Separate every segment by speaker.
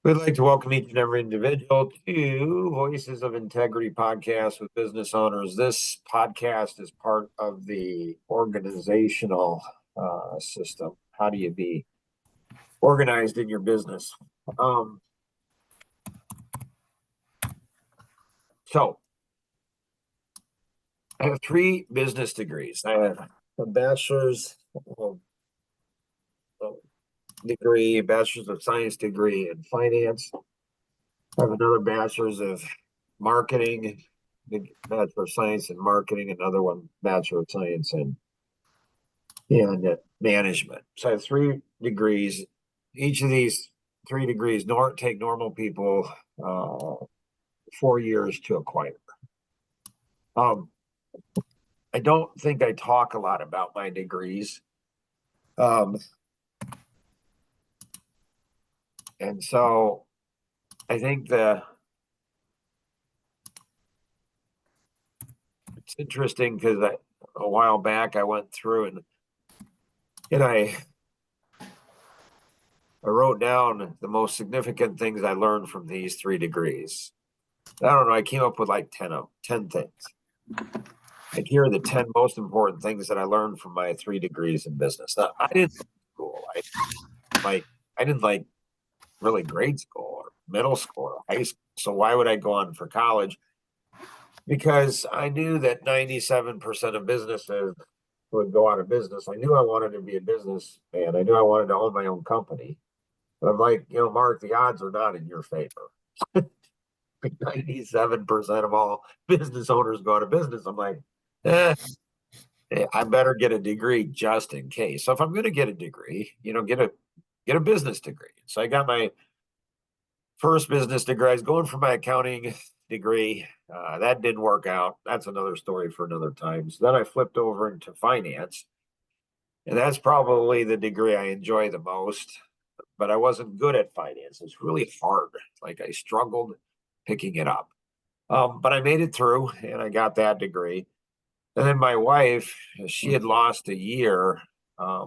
Speaker 1: We'd like to welcome each and every individual to Voices of Integrity podcast with business owners. This podcast is part of the organizational system. How do you be organized in your business? So, I have 3 business degrees. I have a bachelor's degree, a bachelor's of science degree in finance. I have another bachelor's of marketing, bachelor of science in marketing, another one bachelor of science in management. So I have 3 degrees. Each of these 3 degrees take normal people 4 years to acquire. I don't think I talk a lot about my degrees. And so I think it's interesting because a while back I went through and I wrote down the most significant things I learned from these 3 degrees. I don't know, I came up with like 10 things. Like, here are the 10 most important things that I learned from my 3 degrees in business. Now, I didn't school. I didn't like really grade school or middle school or high school. So why would I go on for college? Because I knew that 97% of businesses would go out of business. I knew I wanted to be a businessman. I knew I wanted to own my own company. But I'm like, Mark, the odds are not in your favor. 97% of all business owners go out of business. I'm like, I better get a degree just in case. So if I'm going to get a degree, get a business degree. So I got my first business degree. I was going for my accounting degree. That didn't work out. That's another story for another time. So then I flipped over into finance. And that's probably the degree I enjoy the most. But I wasn't good at finance. It's really hard. Like, I struggled picking it up. But I made it through and I got that degree. And then my wife, she had lost a year.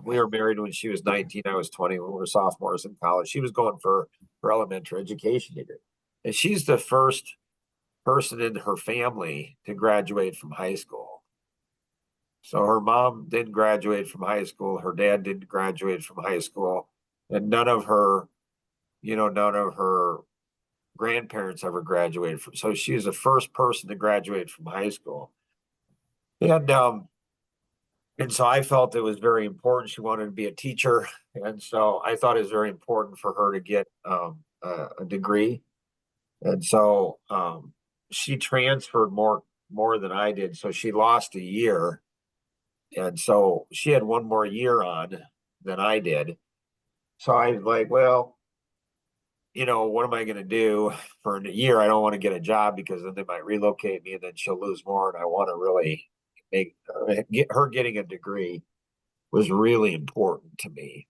Speaker 1: We were married when she was 19. I was 20. We were sophomores in college. She was going for her elementary education degree. And she's the first person in her family to graduate from high school. So her mom didn't graduate from high school. Her dad didn't graduate from high school. And none of her grandparents ever graduated from. So she was the first person to graduate from high school. And so I felt it was very important. She wanted to be a teacher. And so I thought it was very important for her to get a degree. And so she transferred more than I did. So she lost a year. And so she had one more year on than I did. So I was like, well, what am I going to do for a year? I don't want to get a job because then they might relocate me and then she'll lose more. And I want to really get her getting a degree was really important to me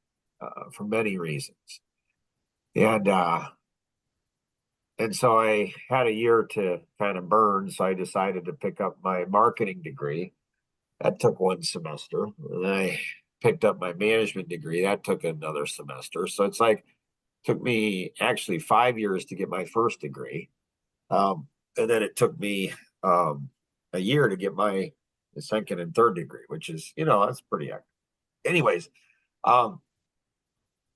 Speaker 1: for many reasons. And so I had a year to kind of burn. So I decided to pick up my marketing degree. That took 1 semester. And I picked up my management degree. That took another semester. So it's like, took me actually 5 years to get my first degree. And then it took me a year to get my second and third degree, which is, that's pretty accurate. Anyways, 9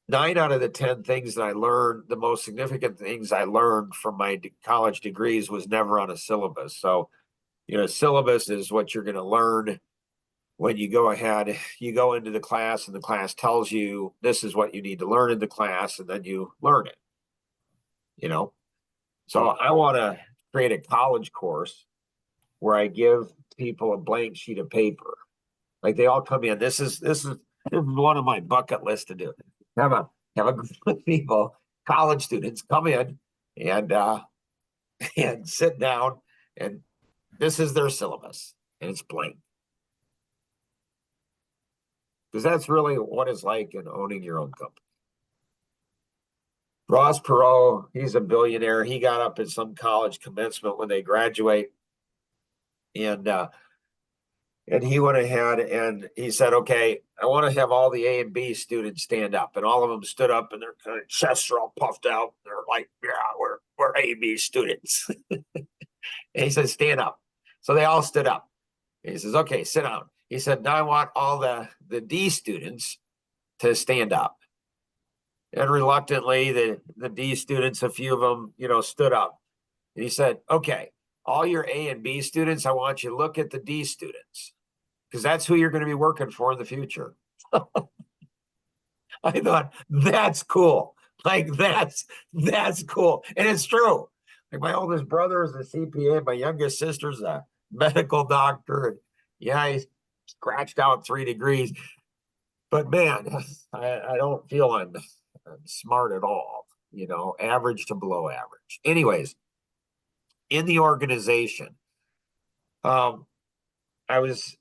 Speaker 1: out of the 10 things that I learned, the most significant things I learned from my college degrees was never on a syllabus. So, syllabus is what you're going to learn when you go into the class and the class tells you this is what you need to learn in the class, and then you learn it. So I want to create a college course where I give people a blank sheet of paper. Like, they all come in. This is one of my bucket lists to do. Have a group of people, college students, come in and sit down, and this is their syllabus, and it's blank. Because that's really what it's like in owning your own company. Ross Perot, he's a billionaire. He got up at some college commencement when they graduate. And And he went ahead and he said, okay, I want to have all the A and B students stand up. And all of them stood up and their kind of chests are all puffed out. They're like, yeah, we're A and B students. And he said, stand up. So they all stood up. And he says, okay, sit down. He said, now I want all the D students to stand up. And reluctantly, the D students, a few of them, stood up. And he said, okay, all your A and B students, I want you to look at the D students because that's who you're going to be working for in the future. I thought that's cool. Like that's cool. And it's true. Like my oldest brother is a CPA, my youngest sister's a medical doctor. And yeah, he scratched out 3 degrees. But man, I don't feel I'm smart at all, average to below average. Anyways, in the organization, I was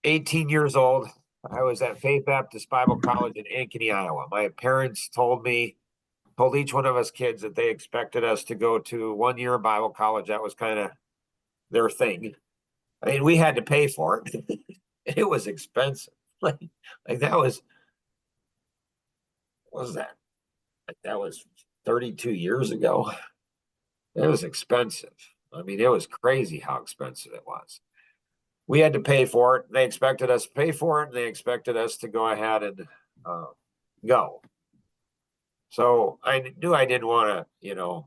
Speaker 1: 18 years old. I was at Faith Baptist Bible College in Ankeny, Iowa. My parents told each one of us kids that they expected us to go to 1 year of Bible college. That was kind of their thing. I mean, we had to pay for it. It was expensive. Like that was, what was that? Like that was 32 years ago. It was expensive. I mean, it was crazy how expensive it was. We had to pay for it. They expected us to pay for it. And they expected us to go ahead and go. So I knew I didn't want to,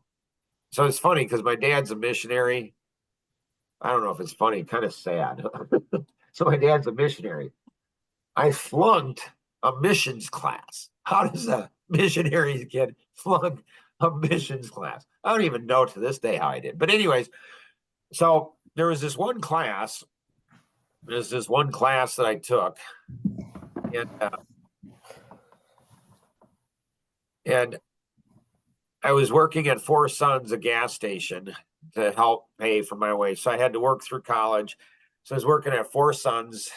Speaker 1: so it's funny because my dad's a missionary. I don't know if it's funny, kind of sad. So my dad's a missionary. I flunked a missions class. How does a missionary kid flunk a missions class? I don't even know to this day how I did. But anyways, so there was this one class. There's this one class that I took, and I was working at Four Sons, a gas station, to help pay for my way. So I had to work through college. So I was working at Four Sons,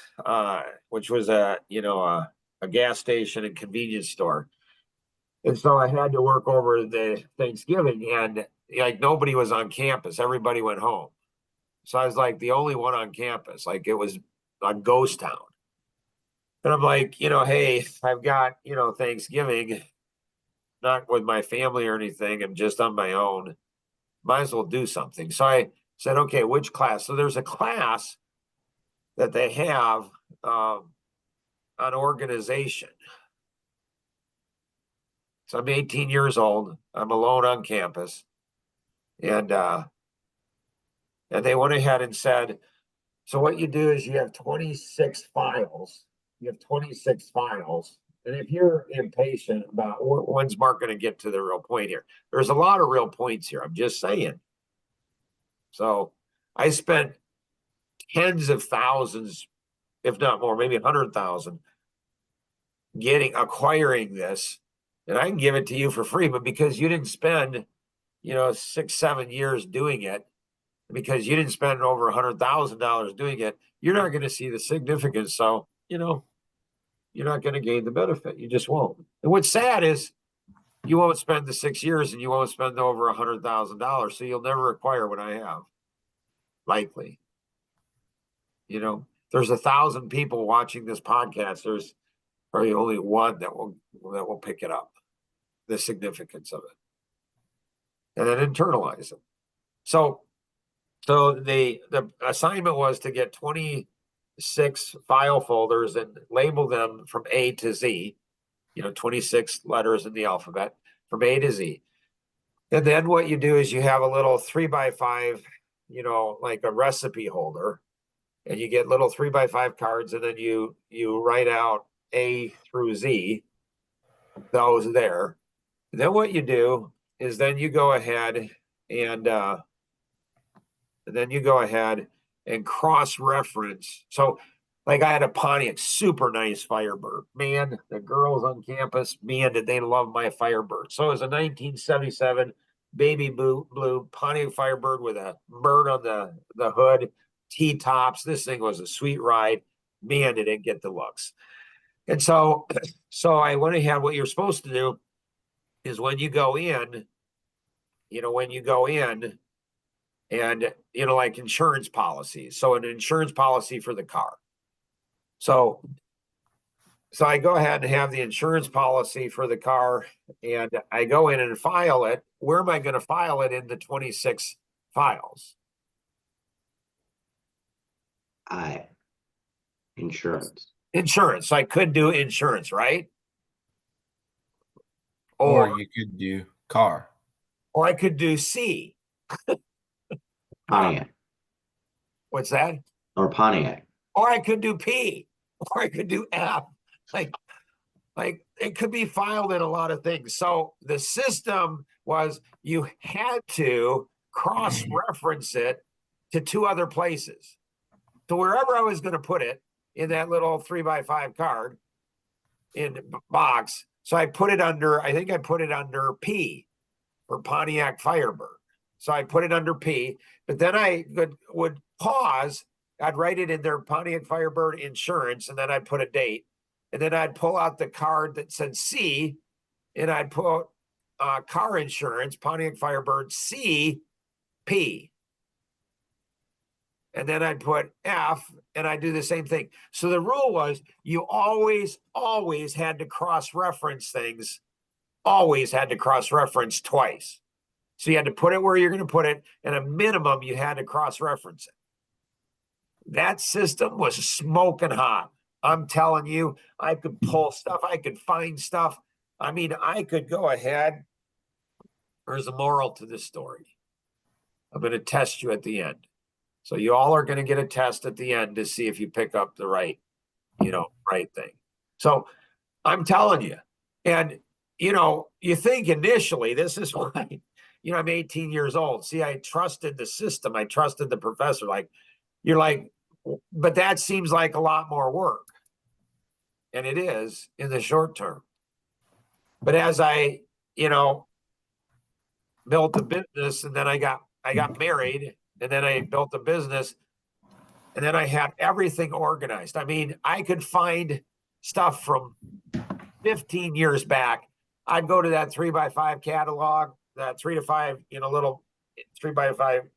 Speaker 1: which was a gas station and convenience store. And so I had to work over the Thanksgiving, and like nobody was on campus. Everybody went home. So I was like the only one on campus. Like it was a ghost town. And I'm like, hey, I've got, Thanksgiving, not with my family or anything. I'm just on my own. Might as well do something. So I said, okay, which class? So there's a class that they have on organization. So I'm 18 years old. I'm alone on campus. And they went ahead and said, so what you do is you have 26 files. You have 26 files. And if you're impatient about when's Mark going to get to the real point here, there's a lot of real points here. I'm just saying. So I spent tens of thousands, if not more, maybe 100,000 acquiring this. And I can give it to you for free, but because you didn't spend, 6, 7 years doing it, because you didn't spend over $100,000 doing it, you're not going to see the significance. So, you're not going to gain the benefit. You just won't. And what's sad is you won't spend the 6 years and you won't spend over $100,000. So you'll never acquire what I have. Likely. There's 1,000 people watching this podcast. There's probably only one that will pick it up, the significance of it, and then internalize it. So the assignment was to get 26 file folders and label them from A to Z, 26 letters in the alphabet from A to Z. And then what you do is you have a little 3x5, like a recipe holder, and you get little 3x5 cards, and then you write out A through Z, those there. And then what you do is then you go ahead and cross-reference. So like I had a Pontiac, super nice Firebird. Man, the girls on campus, man, did they love my Firebird. So it was a 1977 baby blue Pontiac Firebird with a bird on the hood, T-tops. This thing was a sweet ride. Man, did it get the looks. And so I went ahead. What you're supposed to do is when you go in, and like insurance policies. So an insurance policy for the car. So I go ahead and have the insurance policy for the car, and I go in and file it. Where am I going to file it in the 26 files?
Speaker 2: Insurance.
Speaker 1: Insurance. So I could do insurance, right?
Speaker 3: Or you could do car.
Speaker 1: Or I could do C.
Speaker 2: Pontiac.
Speaker 1: What's that?
Speaker 2: Or Pontiac.
Speaker 1: Or I could do P. Or I could do F. Like it could be filed in a lot of things. So the system was you had to cross-reference it to two other places. So wherever I was going to put it in that little 3x5 card in box. So I put it under, I think I put it under P for Pontiac Firebird. So I put it under P, but then I would pause. I'd write it in there, Pontiac Firebird Insurance, and then I'd put a date. And then I'd pull out the card that said C, and I'd put car insurance, Pontiac Firebird C, P. And then I'd put F, and I'd do the same thing. So the rule was you always had to cross-reference things, always had to cross-reference twice. So you had to put it where you're going to put it, and a minimum you had to cross-reference it. That system was smoking hot. I'm telling you, I could pull stuff, I could find stuff. I mean, I could go ahead. There's a moral to this story. I'm going to test you at the end. So you all are going to get a test at the end to see if you pick up the right thing. So I'm telling you, and you think initially this is why, I'm 18 years old. See, I trusted the system. I trusted the professor. You're like, but that seems like a lot more work. And it is in the short term. But as I, built a business, and then I got married, and then I built a business, and then I had everything organized. I mean, I could find stuff from 15 years back. I'd go to that 3x5 catalog, that 3 to 5, little 3x5,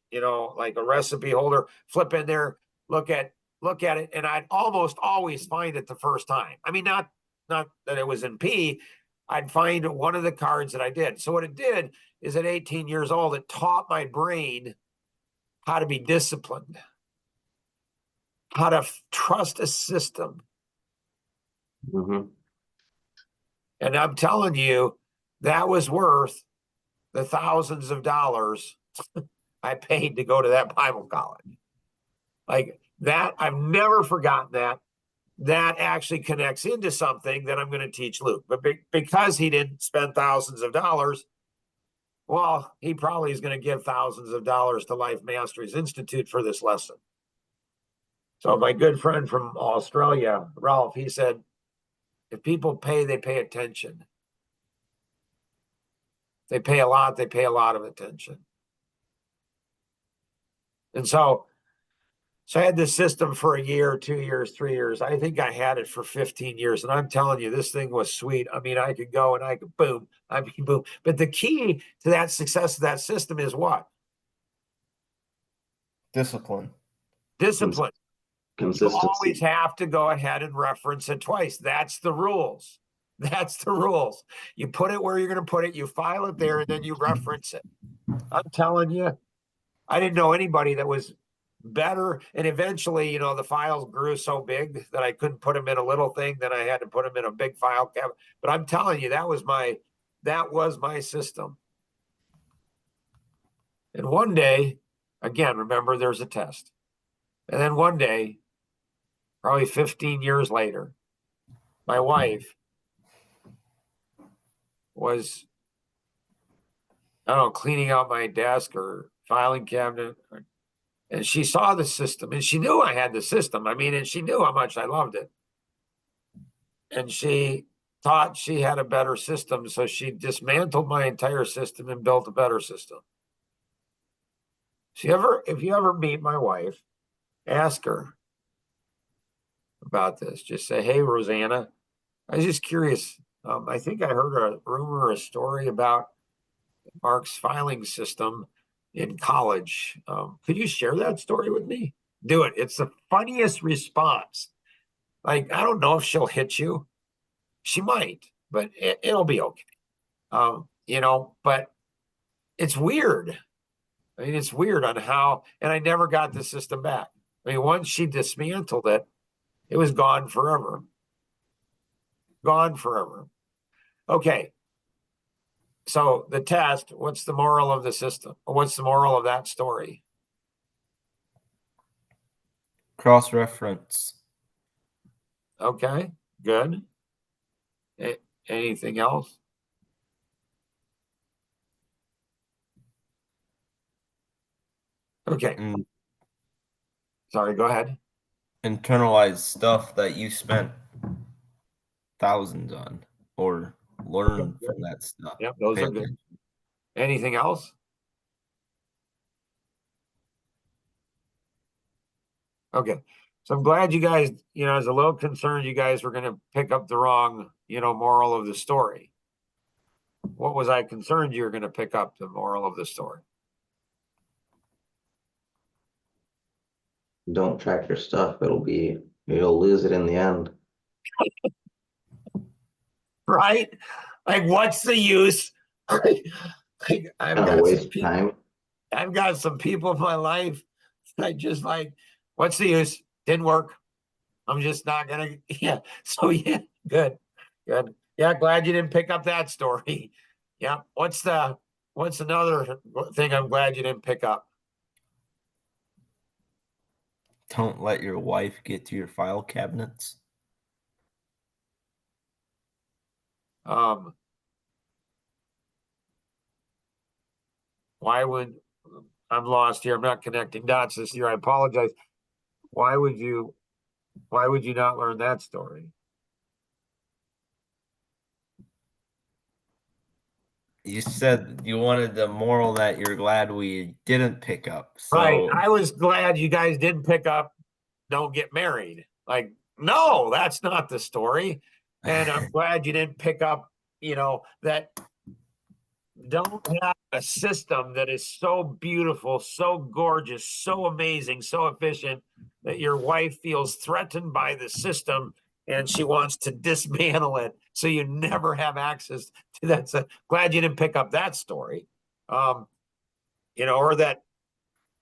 Speaker 1: like a recipe holder, flip in there, look at it, and I'd almost always find it the first time. I mean, not that it was in P, I'd find one of the cards that I did. So what it did is at 18 years old, it taught my brain how to be disciplined, how to trust a system.
Speaker 2: Mm-hmm.
Speaker 1: And I'm telling you, that was worth the thousands of dollars I paid to go to that Bible college. Like that, I've never forgotten that. That actually connects into something that I'm going to teach Luke. But because he didn't spend thousands of dollars, well, he probably is going to give thousands of dollars to Life Masteries Institute for this lesson. So my good friend from Australia, Ralph, he said, if people pay, they pay attention. They pay a lot of attention. And so I had this system for a year, 2 years, 3 years. I think I had it for 15 years. And I'm telling you, this thing was sweet. I mean, I could go and I could boom. But the key to that success of that system is what?
Speaker 3: Discipline.
Speaker 1: Discipline.
Speaker 2: Consistency.
Speaker 1: You always have to go ahead and reference it twice. That's the rules. That's the rules. You put it where you're going to put it, you file it there, and then you reference it. I'm telling you, I didn't know anybody that was better. And eventually, the files grew so big that I couldn't put them in a little thing. Then I had to put them in a big file cabinet. But I'm telling you, that was my system. And one day, again, remember, there's a test. And then one day, probably 15 years later, my wife was, I don't know, cleaning out my desk or filing cabinet, and she saw the system, and she knew I had the system. I mean, and she knew how much I loved it. And she thought she had a better system, so she dismantled my entire system and built a better system. If you ever meet my wife, ask her about this. Just say, hey, Rosanna, I was just curious. I think I heard a rumor or a story about Mark's filing system in college. Could you share that story with me? Do it. It's the funniest response Like, I don't know if she'll hit you. She might, but it'll be okay. But it's weird. I mean, it's weird on how, and I never got the system back. I mean, once she dismantled it, it was gone forever. Gone forever. Okay. So the test, what's the moral of the system? What's the moral of that story?
Speaker 3: Cross-reference.
Speaker 1: Okay, good. Anything else? Okay,
Speaker 3: And
Speaker 1: sorry, go ahead.
Speaker 3: internalize stuff that you spent thousands on or learn from that stuff.
Speaker 1: Yep, those
Speaker 3: Pay
Speaker 1: are good.
Speaker 3: attention.
Speaker 1: Anything else? Okay. So I'm glad you guys, I was a little concerned you guys were going to pick up the wrong, moral of the story. What was I concerned you were going to pick up the moral of the story?
Speaker 2: Don't track your stuff. You'll lose it in the end.
Speaker 1: Right? Like, what's the use? Like, I've got some people in my life. I just like, what's the use? Didn't work. I'm just not gonna. Yeah. So yeah, good. Yeah, glad you didn't pick up that story. Yeah. What's another thing I'm glad you didn't pick up?
Speaker 3: Don't let your wife get to your file cabinets.
Speaker 1: Why would I'm lost here? I'm not connecting dots this year. I apologize. Why would you not learn that story?
Speaker 3: You said you wanted the moral that you're glad we didn't pick up.
Speaker 1: Right.
Speaker 3: So
Speaker 1: I was glad you guys didn't pick up don't get married. Like, no, that's not the story. And I'm glad you didn't pick up, that don't have a system that is so beautiful, so gorgeous, so amazing, so efficient that your wife feels threatened by the system and she wants to dismantle it so you never have access to that. So glad you didn't pick up that story. Or that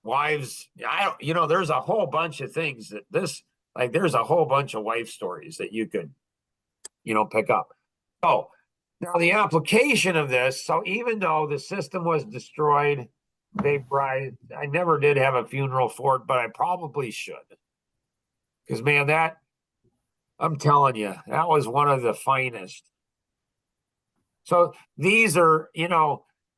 Speaker 1: wives, there's a whole bunch of things there's a whole bunch of wife stories that you could, pick up. Oh, now the application of this. So even though the system was destroyed, I never did have a funeral for it, but I probably should. Because man, I'm telling you, that was one of the finest. So these are,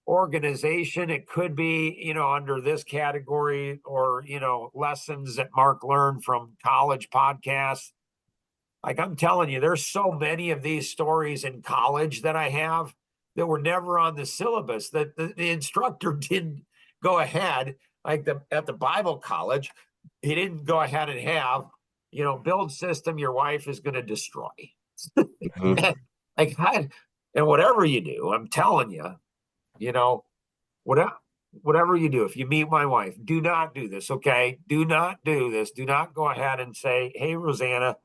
Speaker 1: organization. It could be, under this category or, lessons that Mark learned from college podcasts. Like I'm telling you, there's so many of these stories in college that I have that were never on the syllabus that the instructor didn't go ahead, like at the Bible college, he didn't go ahead and have, build system your wife is going to destroy.
Speaker 2: Mhm.
Speaker 1: Like, and whatever you do, I'm telling you, whatever you do, if you meet my wife, do not do this. Okay. Do not do this. Do not go ahead and say, hey, Rosanna,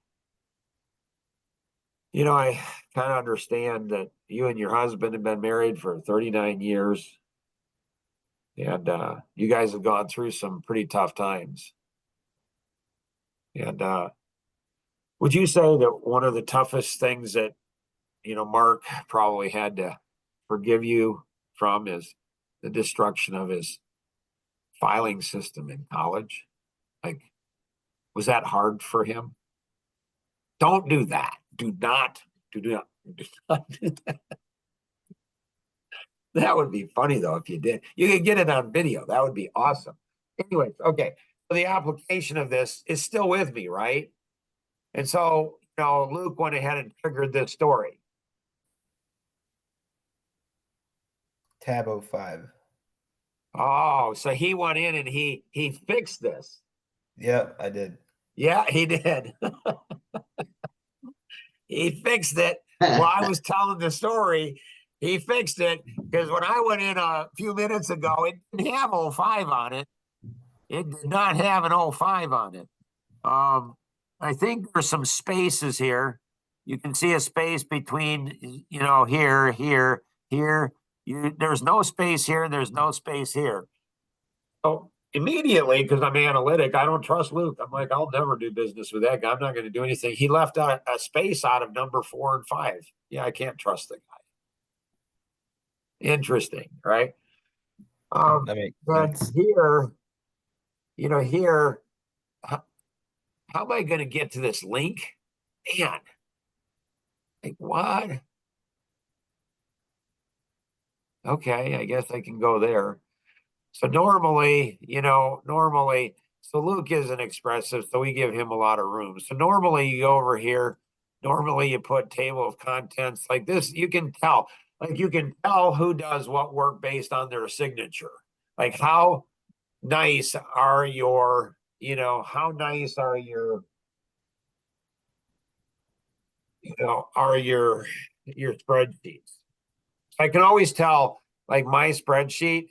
Speaker 1: I kind of understand that you and your husband have been married for 39 years and you guys have gone through some pretty tough times. And would you say that one of the toughest things that, Mark probably had to forgive you from is the destruction of his filing system in college? Like, was that hard for him? Don't do that. Do not do that. That would be funny though if you did. You could get it on video. That would be awesome. Anyways, okay. So the application of this is still with me, right? And so, Luke went ahead and triggered this story.
Speaker 3: tab 05.
Speaker 1: Oh, so he went in and he fixed this.
Speaker 3: Yep, I did.
Speaker 1: Yeah, he did. He fixed it. While I was telling the story, he fixed it because when I went in a few minutes ago, it didn't have 05 on it. It did not have an 05 on it. I think there's some spaces here. You can see a space between, you know, here, here, here. There's no space here, and there's no space here. So immediately, because I'm analytic, I don't trust Luke. I'm like, I'll never do business with that guy. I'm not going to do anything. He left a space out of number 4 and 5. Yeah, I can't trust the guy. Interesting, right?
Speaker 3: That makes
Speaker 1: But
Speaker 3: sense.
Speaker 1: here, you know, here, how am I going to get to this link? Man, like what? Okay, I guess I can go there. So normally, you know, so Luke isn't expressive, so we give him a lot of room. So normally you go over here, normally you put table of contents like this. You can tell, like you can tell who does what work based on their signature. Like how nice are your, you know, how nice are your, you know, are your spreadsheets? I can always tell, like my spreadsheets,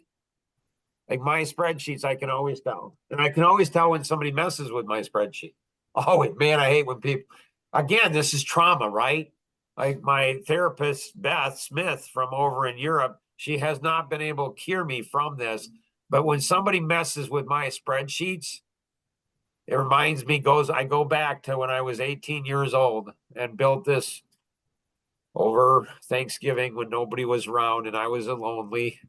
Speaker 1: I can always tell. And I can always tell when somebody messes with my spreadsheet. Oh, man, I hate when people, again, this is trauma, right? Like my therapist, Beth Smith from over in Europe, she has not been able to cure me from this. But when somebody messes with my spreadsheets, it reminds me, I go back to when I was 18 years old and built this over Thanksgiving when nobody was around and I was lonely.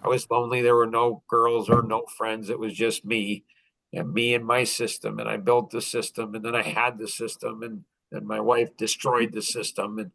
Speaker 1: There were no girls or no friends. It was just me and my system. And I built the system and then I had the system and then my wife destroyed the system. And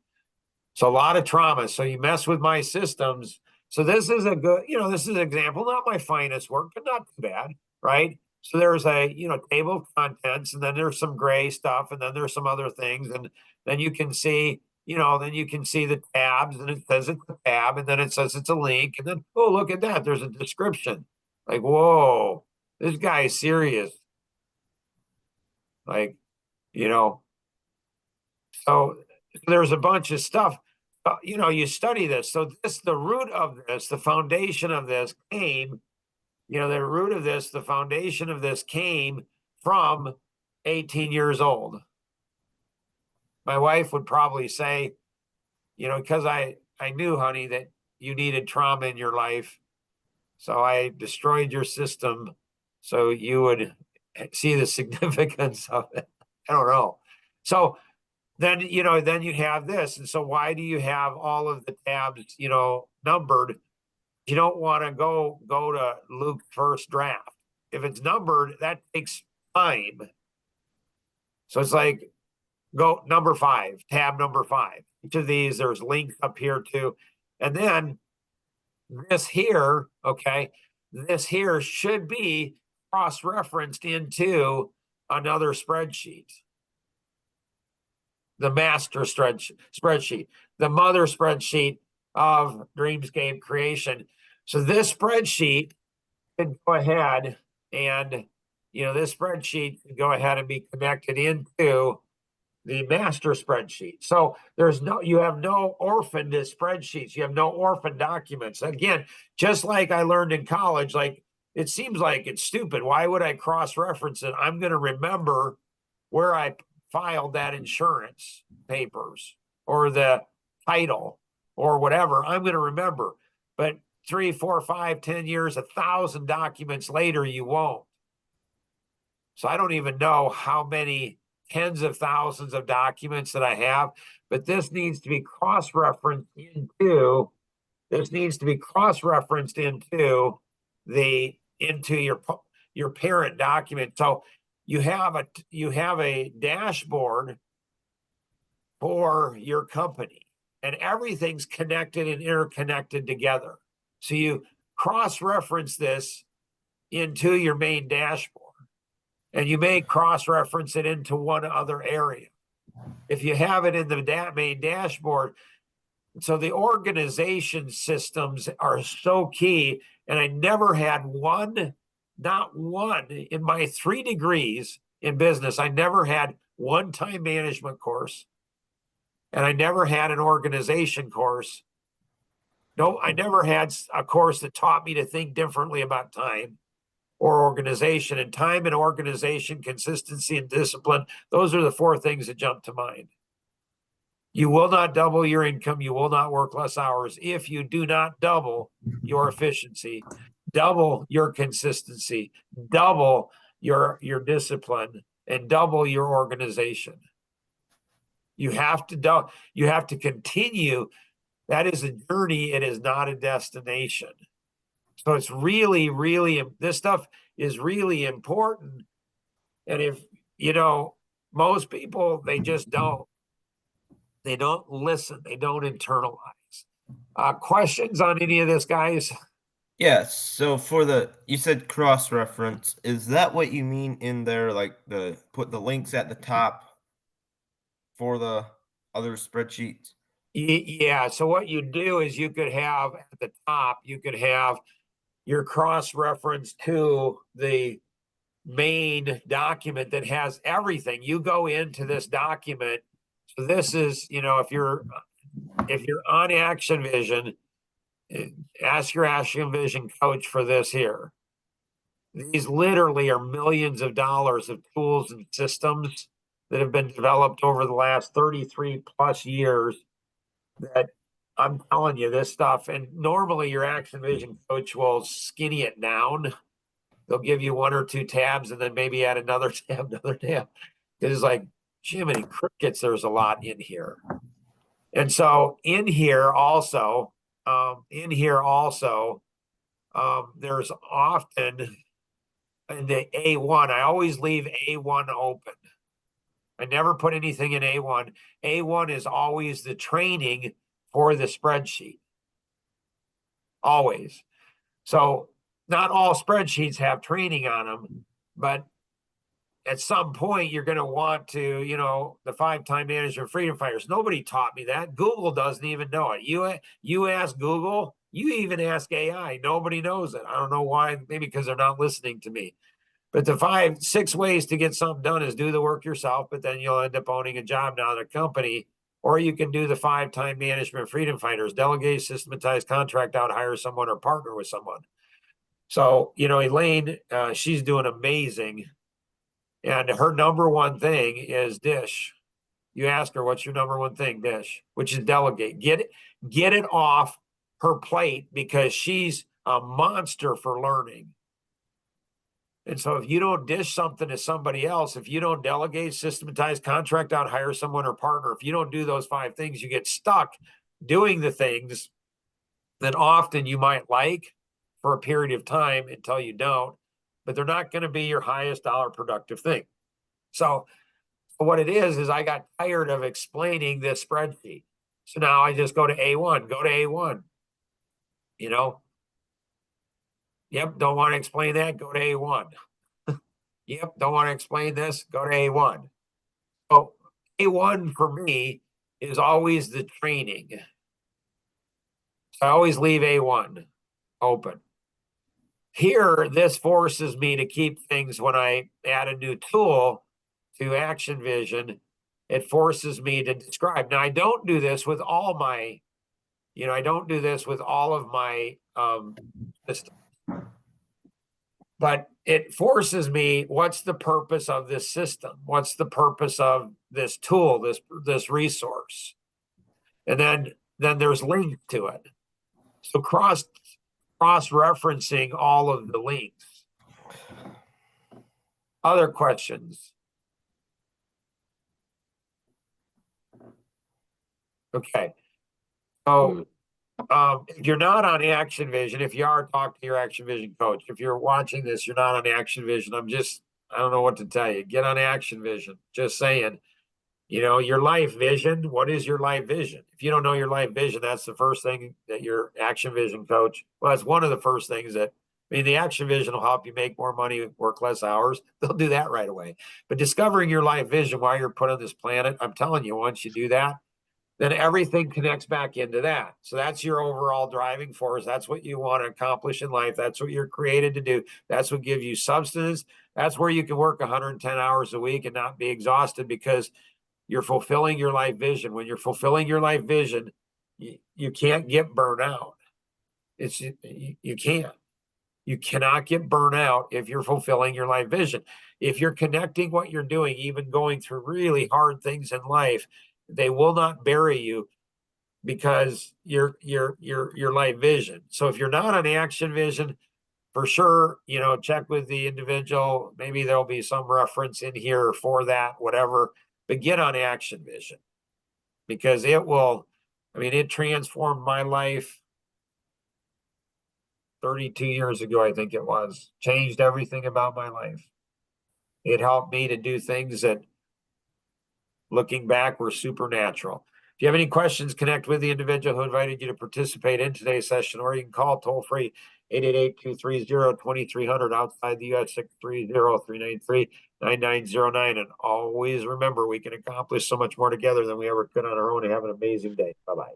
Speaker 1: so a lot of trauma. So you mess with my systems. So this is a good, you know, this is an example, not my finest work, but not too bad, right? So there's a, you know, table of contents and then there's some gray stuff and then there's some other things. And then you can see, you know, then you can see the tabs and it says it's a tab and then it says it's a link. And then, oh, look at that. There's a description. Like, whoa, this guy is serious. Like, you know, so there's a bunch of stuff. You know, you study this. So the root of this, the foundation of this came, you know, the root of this, the foundation of this came from 18 years old. My wife would probably say, you know, because I knew, honey, that you needed trauma in your life. So I destroyed your system so you would see the significance of it. I don't know. So then, you know, then you have this. And so why do you have all of the tabs, you know, numbered? You don't want to go to Luke's first draft. If it's numbered, that takes time. So it's like go number 5, tab number 5. Each of these, there's links up here too. And then this here, okay, this here should be cross-referenced into another spreadsheet. The master spreadsheet, the mother spreadsheet of Dreamscape Creation. So this spreadsheet could go ahead and, you know, this spreadsheet could go ahead and be connected into the master spreadsheet. So you have no orphaned spreadsheets. You have no orphaned documents. Again, just like I learned in college, like it seems like it's stupid. Why would I cross-reference it? I'm going to remember where I filed that insurance papers or the title or whatever. I'm going to remember, but 3, 4, 5, 10 years, 1,000 documents later, you won't. So I don't even know how many tens of thousands of documents that I have, but this needs to be cross-referenced into your parent document. So you have a dashboard for your company and everything's connected and interconnected together. So you cross-reference this into your main dashboard and you may cross-reference it into one other area. If you have it in the main dashboard, so the organization systems are so key. And I never had not one in my 3 degrees in business. I never had one time management course and I never had an organization course. No, I never had a course that taught me to think differently about time. or organization. And time and organization, consistency and discipline, those are the 4 things that jump to mind. You will not double your income. You will not work less hours if you do not double your efficiency, double your consistency, double your discipline, and double your organization. You have to continue. That is a journey. It is not a destination. So it's really, really, this stuff is really important. And if, most people, they just don't. They don't listen. They don't internalize. Questions on any of this, guys?
Speaker 3: Yes. So you said cross reference. Is that what you mean in there? Like put the links at the top for the other spreadsheets?
Speaker 1: Yeah. So what you do is you could have at the top, you could have your cross reference to the main document that has everything. You go into this document. So this is, if you're on Action Vision, ask your Action Vision coach for this here. These literally are millions of dollars of tools and systems that have been developed over the last 33 plus years that I'm telling you this stuff. And normally your Action Vision coach will skinny it down. They'll give you 1 or 2 tabs and then maybe add another tab, Because it's like, Jiminy Crickets, there's a lot in here. And so in here also, there's often in the A1, I always leave A1 open. I never put anything in A1. A1 is always the training for the spreadsheet. Always. So not all spreadsheets have training on them, but at some point you're going to want to, the 5-time management freedom fighters. Nobody taught me that. Google doesn't even know it. You ask Google, you even ask AI. Nobody knows it. I don't know why. Maybe because they're not listening to me. But the 6 ways to get something done is do the work yourself, but then you'll end up owning a job now at a company. Or you can do the 5-time management freedom fighters, delegate, systematize, contract out, hire someone, or partner with someone. So, Elaine, she's doing amazing. And her number one thing is Dish. You ask her, what's your number one thing, Dish, which is delegate. Get it off her plate because she's a monster for learning. And so if you don't dish something to somebody else, if you don't delegate, systematize, contract out, hire someone or partner, if you don't do those 5 things, you get stuck doing the things that often you might like for a period of time until you don't, but they're not going to be your highest dollar productive thing. So what it is I got tired of explaining this spreadsheet. So now I just go to A1, Yep, don't want to explain that, go to A1. Yep, don't want to explain this, go to A1. So A1 for me is always the training. So I always leave A1 open. Here, this forces me to keep things when I add a new tool to Action Vision. It forces me to describe. Now, I don't do this with all my, systems. But it forces me, what's the purpose of this system? What's the purpose of this tool, this resource? And then there's links to it. So cross-referencing all of the links. Other questions? Okay. So if you're not on Action Vision, if you are, talk to your Action Vision coach. If you're watching this, you're not on Action Vision, I don't know what to tell you. Get on Action Vision. Just saying, your life vision. What is your life vision? If you don't know your life vision, that's the first thing that your Action Vision coach, well, that's one of the first things the Action Vision will help you make more money, work less hours. They'll do that right away. But discovering your life vision while you're put on this planet, I'm telling you, once you do that, then everything connects back into that. So that's your overall driving force. That's what you want to accomplish in life. That's what you're created to do. That's what gives you substance. That's where you can work 110 hours a week and not be exhausted because you're fulfilling your life vision. When you're fulfilling your life vision, you can't get burned out. You can't. You cannot get burnt out if you're fulfilling your life vision. If you're connecting what you're doing, even going through really hard things in life, they will not bury you because your life vision. So if you're not on action vision, for sure, check with the individual. Maybe there'll be some reference in here for that, whatever, but get on action vision because it transformed my life 32 years ago, I think it was, changed everything about my life. It helped me to do things that, looking back, were supernatural. If you have any questions, connect with the individual who invited you to participate in today's session, or you can call toll free 888-230-2300 outside the US 630-393-9909. And always remember, we can accomplish so much more together than we ever could on our own. Have an amazing day. Bye-bye.